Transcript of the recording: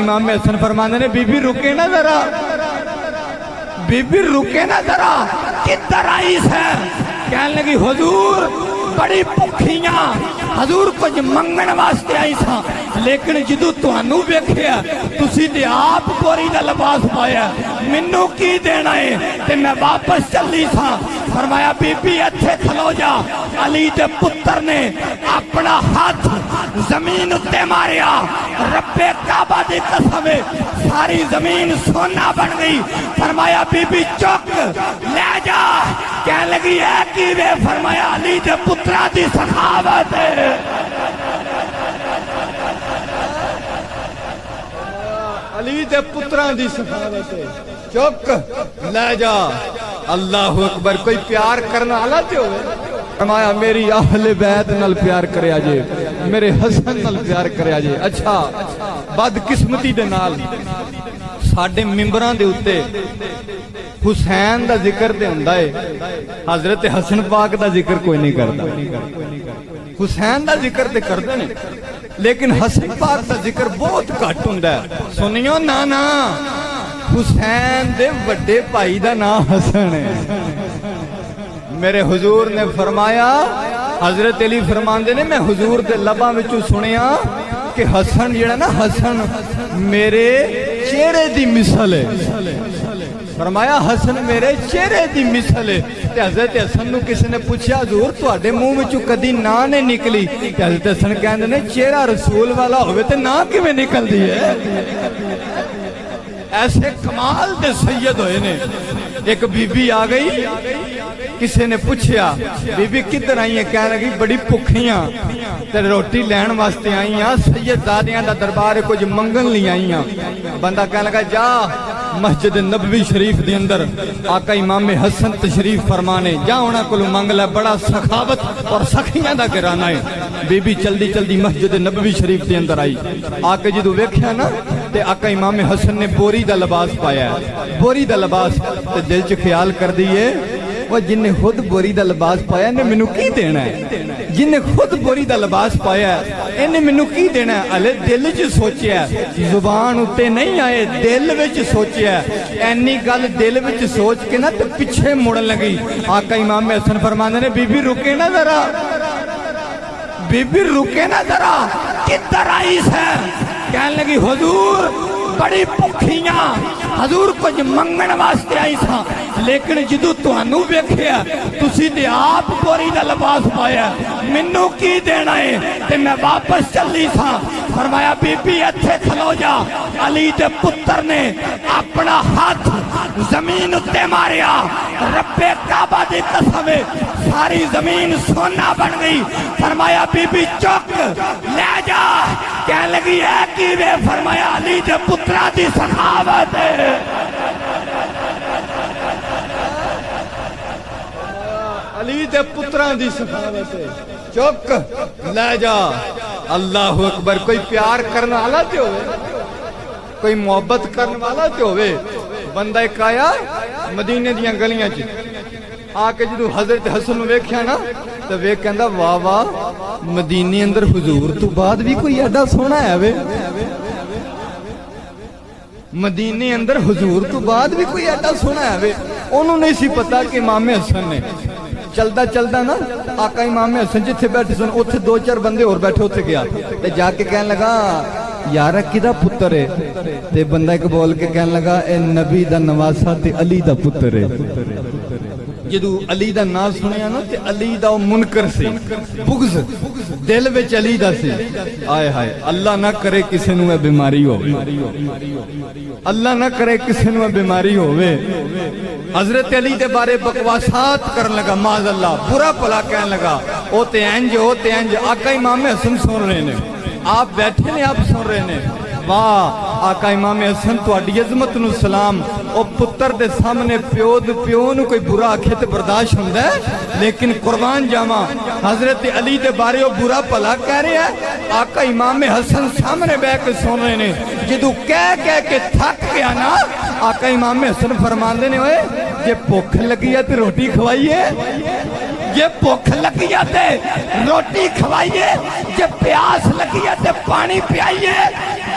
امام حسن فرمانے نے بی بی رکے نا ذرا، بی بی رکے نا ذرا، کدھر آئی ہے؟ کہنے لگی حضور بڑی پکھیاں، حضور کچھ منگن واسطے آئی سا، لیکن جدو توانو بیکھیا تسی تے آپ بوری دا لباس پایا، منو کی دینا ہے؟ تے میں واپس چلی سا۔ فرمایا بی بی اتھے کھلو جا۔ علی دے پتر نے اپنا ہاتھ زمین اتے ماریا، رب کعبہ دی قسم ساری زمین سونا بن گئی۔ فرمایا بی بی چک لے جا۔ کہنے لگی ہے کی وے؟ فرمایا علی دے پترہ دی سخاوت ہے۔ علی دے پترہ دی سخاوت ہے، چک لے جا۔ اللہ اکبر، کوئی پیار کرنا آلاتے ہوئے؟ فرمایا میری اہل بیت نال پیار کرے آجے، میرے حسن نال پیار کرے آجے۔ اچھا بد قسمتی دے نال ساڑھے ممبران دے اتے حسین دا ذکر دے ہوندا ہے، حضرت حسن پاک دا ذکر کوئی نہیں کرتا۔ حسین دا ذکر دے کردے نے لیکن حسن پاک دا ذکر بہت گھٹ ہوندا ہے۔ سنیو نانا، حسین دے وڈے بھائی دا نام حسن ہے۔ میرے حضور نے فرمایا، حضرت علی فرماندے نے میں حضور دے لباں وچوں سنیا کہ حسن جڑا نا، حسن میرے چہرے دی مثل ہے۔ فرمایا حسن میرے چہرے دی مثل ہے۔ تے حضرت حسن نو کسی نے پوچھا حضور تواڈے منہ وچوں کدی نا نہیں نکلی؟ تے حضرت حسن کہندے نے چہرہ رسول والا ہوئے تے نا کیویں نکلدی ہے؟ ایسے کمال دے سید ہوئے نے۔ ایک بی بی آ گئی، کسی نے پوچھیا بی بی کدھر آئی ہیں؟ کہنے لگی بڑی پکھیاں تے روٹی لین واسطے آئی ہیں، سید دادیاں دا دربار کچھ منگن لی آئی ہیں۔ بندہ کہنے لگا جا مسجد نبوی شریف دے اندر آقا امام حسن تشریف فرمانے، جا انہاں کولوں منگ لے، بڑا سخاوت اور سخیاں دا گھرانہ ہے۔ بی بی جلدی جلدی مسجد نبوی شریف دے اندر آئی، آ کے جدوں ویکھیا نا تے آقا امام حسن نے بوری دا لباس پایا ہے، بوری دا لباس۔ تے دل چ خیال کر دیئے وہ جن نے خود بوری دا لباس پایا نے منو کی دینا ہے؟ جن نے خود بوری دا لباس پایا ہے انہیں منو کی دینا ہے؟ علی دل چ سوچیا ہے، زبان اتے نہیں آئے، دل وچ سوچیا ہے۔ اینی گل دل وچ سوچ کے نا تے پیچھے مڑن لگی۔ آقا امام حسن فرماندے نے بی بی رکے نا ذرا، بی بی رکے نا ذرا، کدھر آئی ہے؟ کہنے لگی حضور بڑی پکھیاں، حضور کچھ منگن واسطے آئی سا، لیکن جدو توانو بیکھیا تسی تے آپ بوری دا لباس پایا، منو کی دینا ہے؟ تے میں واپس چلی سا۔ فرمایا بی بی اتھے کھلو جا۔ علی دے پتر نے اپنا ہاتھ زمین اتے ماریا، رب کعبہ دی قسم ساری زمین سونا بن گئی۔ فرمایا بی بی چک لے جا۔ کہنے لگی ہے کی وے؟ فرمایا علی دے پترہ دی سخاوت ہے۔ علی دے پترہ دی سخاوت ہے، چک لے جا۔ اللہ اکبر، کوئی پیار کرنا والا تے ہوئے، کوئی محبت کرنے والا تے ہوئے۔ بندہ ایک آیا مدینے دیاں گلیاں چ آ کے جدو حضرت حسن نو ویکھیا نا تو ویکھ کہندا واہ واہ، مدینے اندر حضور تو بعد بھی کوئی ایڈا سونا ہے وے، مدینے اندر حضور تو بعد بھی کوئی ایڈا سونا ہے وے۔ انہوں نے سی پتا کہ امام حسن نے چلدا چلدا نا آقا امام حسن جتھے بیٹھے سن اوتھے دو چار بندے اور بیٹھے اوتھے گیا تے جا کے کہنے لگا یار کدا پتر ہے؟ تے بندہ ایک بول کے کہنے لگا اے نبی دا نواسا تے علی دا پتر ہے۔ جدو علی دا نام سنیا نا تے علی دا منکر سی، بغض دل وچ علی دا سی۔ آئے ہائے، اللہ نہ کرے کسی نو بیماری ہوئے، اللہ نہ کرے کسی نو بیماری ہوئے۔ حضرت علی دے بارے بکواسات کرن لگا، معاذ اللہ، برا بھلا کہنے لگا، او تے انج او تے انج۔ آقا امام حسن سن رہے نے، آپ بیٹھے نے، آپ سن رہے نے۔ واہ آقا امام حسن تواڈی عظمت نو سلام۔ او پتر دے سامنے پیو نو کوئی برا آکھے تے برداشت ہوندا ہے، لیکن قربان جاواں حضرت علی دے بارے او برا بھلا کہہ رہے ہیں۔ آقا امام حسن سامنے بیٹھ کے سن رہے نے، جدو کہہ کے تھک گیا نا آقا امام حسن فرماندے نے اوئے جے بھوک لگی ہے تے روٹی کھوائیے، جے بھوک لگی ہے تے روٹی کھوائیے، جے پیاس لگی ہے تے پانی پیائیے،